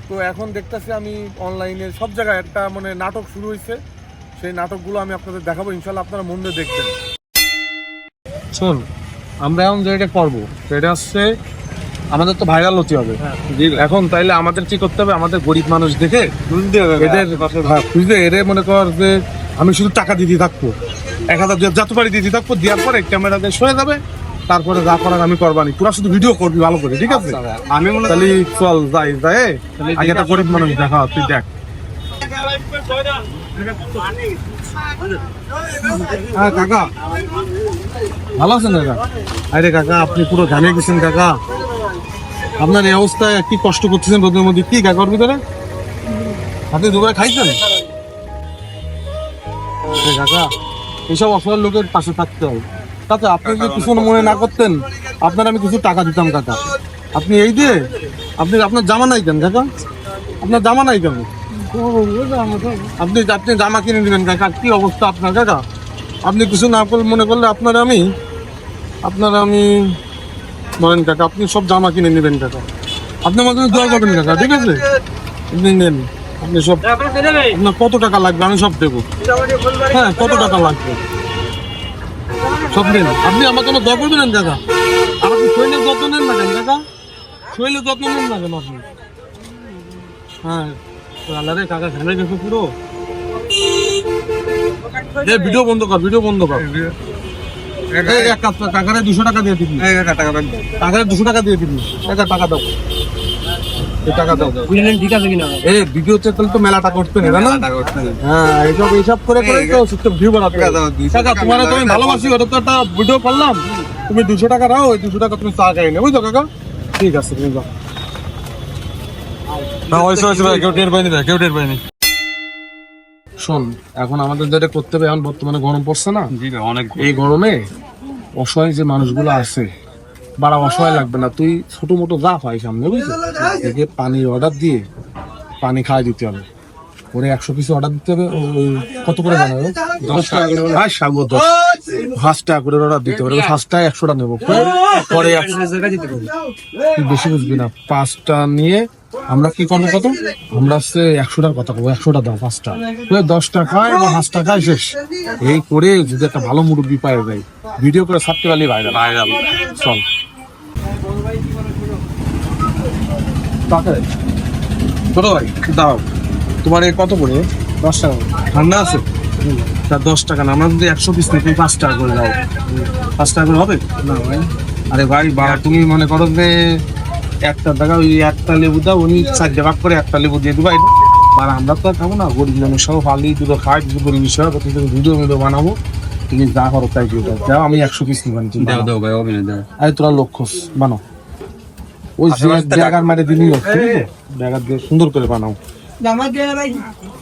তো এখন দেখতেছি আমি অনলাইনে সব জায়গায় একটা মানে নাটক শুরু হয়েছে, সেই নাটকগুলো আমি আপনাদের দেখাবো, ইনশাল্লাহ আপনারা মন দিয়ে দেখবেন। শোন, আমরা এখন যেটা করবো সেটা হচ্ছে আমাদের তো ভাইরাল হতে হবে এখন, তাইলে আমাদের কি করতে হবে, আমাদের গরিব মানুষ দেখে এদের খুঁজতে, এদের মনে কর যে আমি শুধু টাকা দিতে থাকবো, 1000 যত পারি দিতে থাকবো, দেওয়ার পরে ক্যামেরা দিয়ে সরে যাবে, তারপরে যা করার আমি করবানি, তোরা শুধু ভিডিও করবি ভালো করে, ঠিক আছে? আমি মনে তাহলে চল যাই যাই, আগে একটা গরিব মানুষ দেখা, তুই দেখ। হ্যাঁ কাকা, ভালো আছেন কাকা? আরে কাকা, আপনি পুরো জানিয়ে গেছেন কাকা, আপনার এই অবস্থায় কি কষ্ট করতেছেন রোদের মধ্যে, কি কাকার ভিতরে আপনি দুবার খাইছেন? কাকা, এইসব অসহায় লোকের পাশে থাকতে হবে কাকা। আপনি যদি কিছু মনে না করতেন, আপনার আমি কিছু টাকা দিতাম কাকা। আপনি এই দিয়ে আপনি আপনার জামা নাই কেন কাকা? আপনার জামা নাই কেন? আপনি আপনি জামা কিনে দিবেন কাকা, কি অবস্থা আপনার কাকা? আপনি কিছু না মনে করলে আপনার আমি বলেন কাকা, আপনি সব জামা কিনে নেবেন কাকা, আপনি আমার জন্য দোয়া করবেন কাকা, ঠিক আছে? আপনি নেন, আপনি সব, আপনার কত টাকা লাগবে আমি সব দেবো। হ্যাঁ, কত টাকা লাগবে সব নেন, আপনি আমার জন্য দোয়া করবেন কাকা। আর আপনি শরীরের যত্ন নেন না কেন কাকা? শরীরের যত্ন নেন না কেন আপনি? হ্যাঁ আল্লাহ রে কাকা, ঘেমে গেছে পুরো। ভিডিও বন্ধ কর, ভিডিও বন্ধ কর। কাকারে 200 টাকা দিয়ে দিবি, কাকারে 200 টাকা দিয়ে দিবি, টাকা দাও, টাকা দাও। ঠিক আছে কিনা? ভিডিও তো মেলা টাকা উঠবে না, হ্যাঁ এইসব করে তো ভিউ বানাতে। কাকা তোমার তো আমি ভালোবাসি, ওটা তো একটা ভিডিও করলাম, তুমি 200 টাকা দাও, ওই 200 টাকা তুমি চা খাই না, বুঝছো কাকা? ঠিক আছে, তুমি যাও। শোন, এখন আমাদের যেটা করতে হবে, এখন বর্তমানে গরম পড়ছে না, এই গরমে অসহায় যে মানুষগুলো আছে, বাড়া অসহায় লাগবে না, তুই ছোট মোটো যা পাই সামনে, বুঝলি, একে পানির অর্ডার দিয়ে পানি খাওয়াই দিতে হবে, ওরে 100 পিস অর্ডার দিতে হবে। কত করে বানাবে? 10 টাকা করে, 5 টাকা করে অর্ডার দিতে হবে, 5 টাকা 100টা নেবো, পরে বেশি বুঝবি না, 5টা নিয়ে আমরা কি করবো, কত আমরা হচ্ছে 100টার কথা বলবো, 100টা দাও, 5টা 10 টাকায় বা 5 টাকায় শেষ। এই করে যদি একটা ভালো মুরব্বি পাওয়া যায়, ভিডিও করে ছাড়তে পারলে ভাইরাল। চল ছোট ভাই দাও, তোমার কত করে? 10 টাকা ঠান্ডা আছে, 10 টাকা না, আমরা যদি 100 পিস নিই, 5 টাকা করে দাও, 5 টাকা করে হবে না ভাই? আরে ভাই বাবা, তুমি মনে করো যে একটা টাকা, ওই একটা লেবু দাও, উনি 4 টাকা করে একটা লেবু দিয়ে দিবা, আর আমরা তো খাবো না, গরিব মানুষ সব ফালি দুটো খাই, দুটো বিষয় ভিডিও বানাবো, তুমি যা করো তাই দিয়ে দাও, আমি 100 পিস নিবানি, আরে তোরা লক্ষ্য বানো, ওই জায়গার মারে দিলি জায়গা দিয়ে সুন্দর করে বানাও,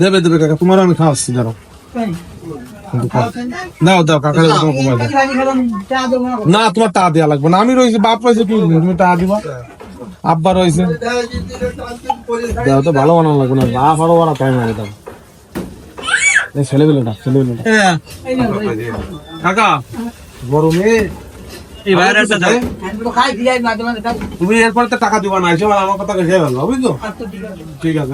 দেবে দেবে কাকা, তোমারও আমি খাওয়াচ্ছি, দাঁড়াও দাও দাও কাকা, না তোমার টাকা দেওয়া লাগবে না, আমি রয়েছি, বাপ রয়েছে, কি তুমি টাকা দিবা, আব্বা রয়েছে, দাও তো, ভালো বানানো লাগবে না, বাপ আরো বাড়া টাইম আগে দাও, ছেলেবেলেটা কাকা গরমে তুমি এরপরে তো টাকা দিবা না, এসে আমার কথা খেয়ে ফেলবো, বুঝছো? ঠিক আছে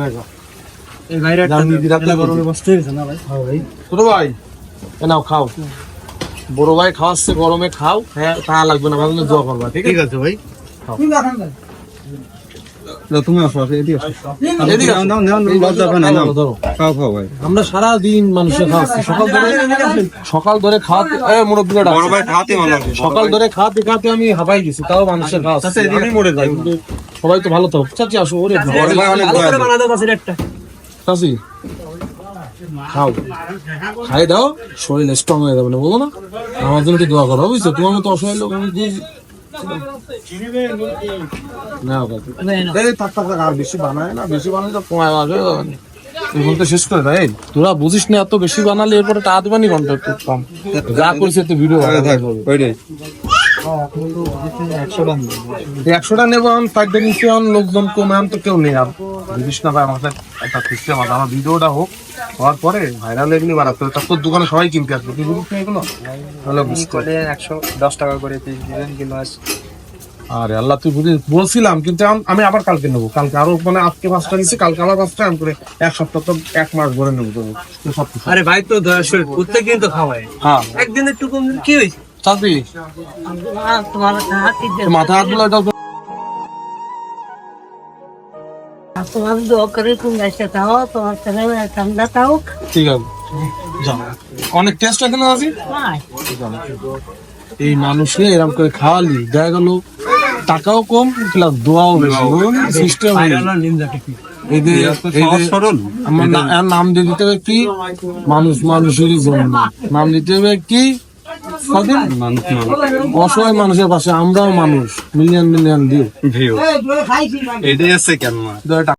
ছোট ভাই, নাও খাও, বড় ভাই খাওয়াচ্ছে গরমে, খাও, হ্যাঁ তা লাগবে না, ভালো দোয়া করবা, ঠিক আছে ভাই? আমরা সারা দিন মানুষের খাওয়াচ্ছি, সকাল ধরে খাওয়াতে, সকাল ধরে খাওয়াতে খাওয়াতে আমি হাঁপাই গেছি, তাও মানুষের খাওয়াচ্ছি, আমি মরে যাই, সবাই তো ভালো থাকো, চাচি আসো, ওরে চাচি খাও, খাই দাও, শরীর স্ট্রং হয়ে যাবে না, বলো না? আমার জন্য একটু দোয়া করো, বুঝছো? তোমার মতো অসহায় লোক আমি বেশি বানায় না, বেশি বানালে তো কমায় আসবে, বলতে শেষ করে দেয়, তোরা বুঝিস না, এত বেশি বানালে এরপরে টাকা দেবানি ঘন্টা একটু কম, যা করেছে তো ভিডিও 100টা নেবো, লোকজন কমে, তো কেউ নেই, আর বুঝিস না ভাই, আমাদের একটা সিস্টেম আছে, আমার ভিডিওটা হোক, হওয়ার পরে ভাইরাল এগুলি বাড়াতে হবে, তারপর দোকানে সবাই কিনতে আসবে, কি বুঝিস না এগুলো? 110 টাকা করে পিস দিবেন, কিন্তু আরে আল্লাহ, তুই বলছিলাম, কিন্তু আমি আবার কালকে নেবো। কালকে আরো মানে আজকে 5টা নিচ্ছি, কালকে আবার 5টা, আমি করে 1 সপ্তাহ তো 1 মাস ভরে নেবো তো সপ্তাহ। আরে ভাই তো শরীর প্রত্যেকদিন তো খাওয়াই, হ্যাঁ একদিন একটু কম কি হয়েছে? চাঁদি তোমার মাথা হাত গুলো তোমার দোয়া করে তুমি এসে খাও, তোমার ছেলে ঠান্ডা খাও। ঠিক আছে, যাও। অনেক টেস্ট এখানে আছে। এই মানুষে এরকম করে খাওয়ালি, দেখা গেল টাকাও কম প্লাস দোয়াও বেশি, সিস্টেম। আমার নাম দিয়ে দিতে হবে কি, মানুষ মানুষেরই জন্য। নাম দিতে হবে কি, অসহায় মানুষের পাশে আমরাও মানুষ, মিলিয়ন মিলিয়ন ভিউ। এটাই আছে কেন